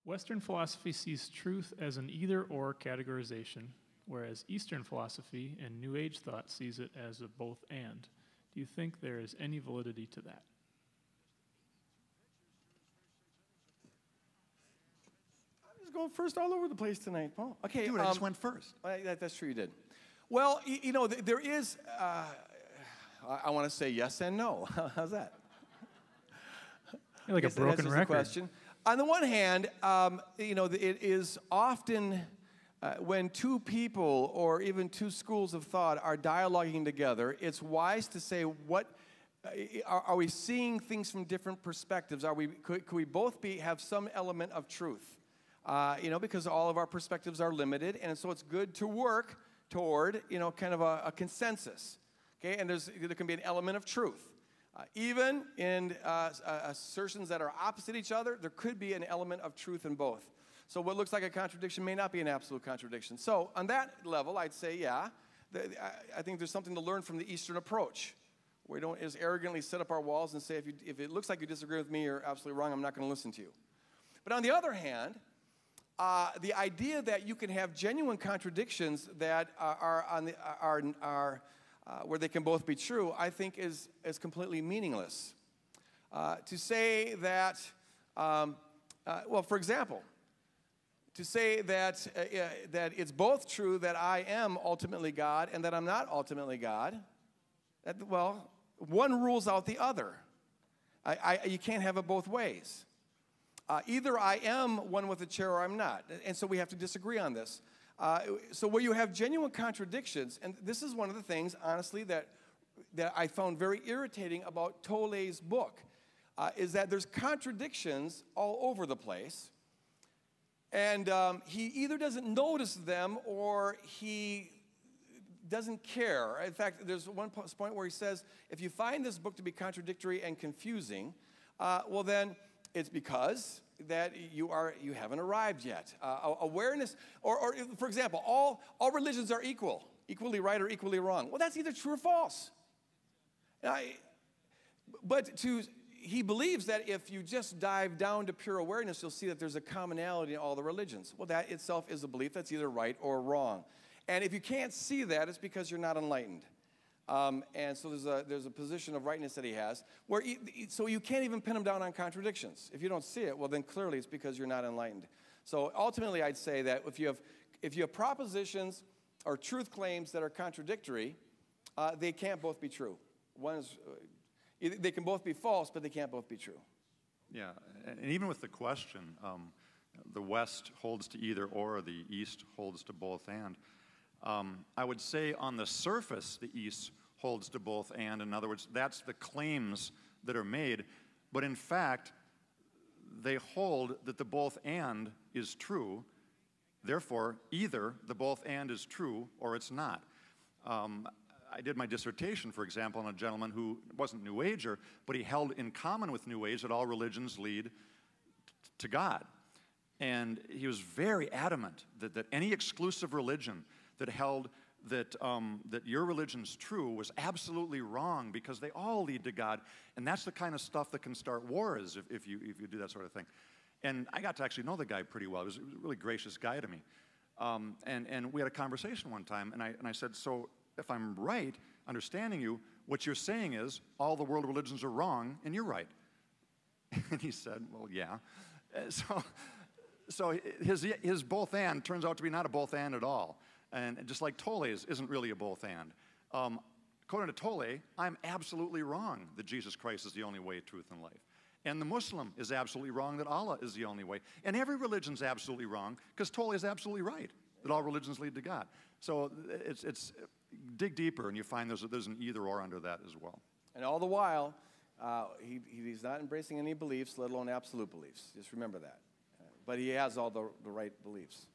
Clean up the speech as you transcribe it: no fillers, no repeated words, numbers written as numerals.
Western philosophy sees truth as an either-or categorization, whereas Eastern philosophy and New Age thought sees it as a both-and. Do you think there is any validity to that? I'm just going first all over the place tonight, Paul. Okay, Dude, I just went first. That's true, you did. Well, you know, there is, I want to say yes and no. How's that? You're like a broken record. Question. On the one hand, you know, it is often when two people or even two schools of thought are dialoguing together, it's wise to say, what are we seeing things from different perspectives? Could we both have some element of truth? You know, because all of our perspectives are limited, and so it's good to work toward, you know, kind of a consensus. Okay, and there can be an element of truth. Even in assertions that are opposite each other, there could be an element of truth in both. So what looks like a contradiction may not be an absolute contradiction. So on that level, I'd say, yeah, I think there's something to learn from the Eastern approach. We don't just arrogantly set up our walls and say, if it looks like you disagree with me, you're absolutely wrong, I'm not going to listen to you. But on the other hand, the idea that you can have genuine contradictions that are where they can both be true, I think is completely meaningless. To say that, well, for example, to say that it's both true that I am ultimately God and that I'm not ultimately God, well, one rules out the other. You can't have it both ways. Either I am one with a chair or I'm not, and so we have to disagree on this. So where you have genuine contradictions, and this is one of the things, honestly, that I found very irritating about Tolle's book, is that there's contradictions all over the place, and he either doesn't notice them or he doesn't care. In fact, there's one point where he says, if you find this book to be contradictory and confusing, well then, it's because that you haven't arrived yet. Awareness, or for example, all religions are equally right or equally wrong. Well, that's either true or false. He believes that if you just dive down to pure awareness, you'll see that there's a commonality in all the religions. Well, that itself is a belief that's either right or wrong. And if you can't see that, it's because you're not enlightened. And so there's a position of rightness that he has, where so you can't even pin him down on contradictions. If you don't see it, well, then clearly it's because you're not enlightened. So ultimately, I'd say that if you have propositions or truth claims that are contradictory, they can't both be true. They can both be false, but they can't both be true. Yeah, and even with the question, the West holds to either or, the East holds to both and. I would say on the surface, the East holds to both and. In other words, that's the claims that are made. But in fact, they hold that the both and is true. Therefore, either the both and is true or it's not. I did my dissertation, for example, on a gentleman who wasn't New Ager, but he held in common with New Age that all religions lead to God. And he was very adamant that any exclusive religion that held that your religion's true was absolutely wrong because they all lead to God. And that's the kind of stuff that can start wars if you do that sort of thing. And I got to actually know the guy pretty well. He was a really gracious guy to me. And we had a conversation one time, and I said, so if I'm right, understanding you, what you're saying is all the world religions are wrong, and you're right. And he said, well, yeah. So his both and turns out to be not a both and at all. And just like Tolle's isn't really a both and. According to Tolle, I'm absolutely wrong that Jesus Christ is the only way, truth, and life. And the Muslim is absolutely wrong that Allah is the only way. And every religion's absolutely wrong because Tolle is absolutely right that all religions lead to God. So it's dig deeper and you find there's an either or under that as well. And all the while, he's not embracing any beliefs, let alone absolute beliefs. Just remember that. But he has all the right beliefs.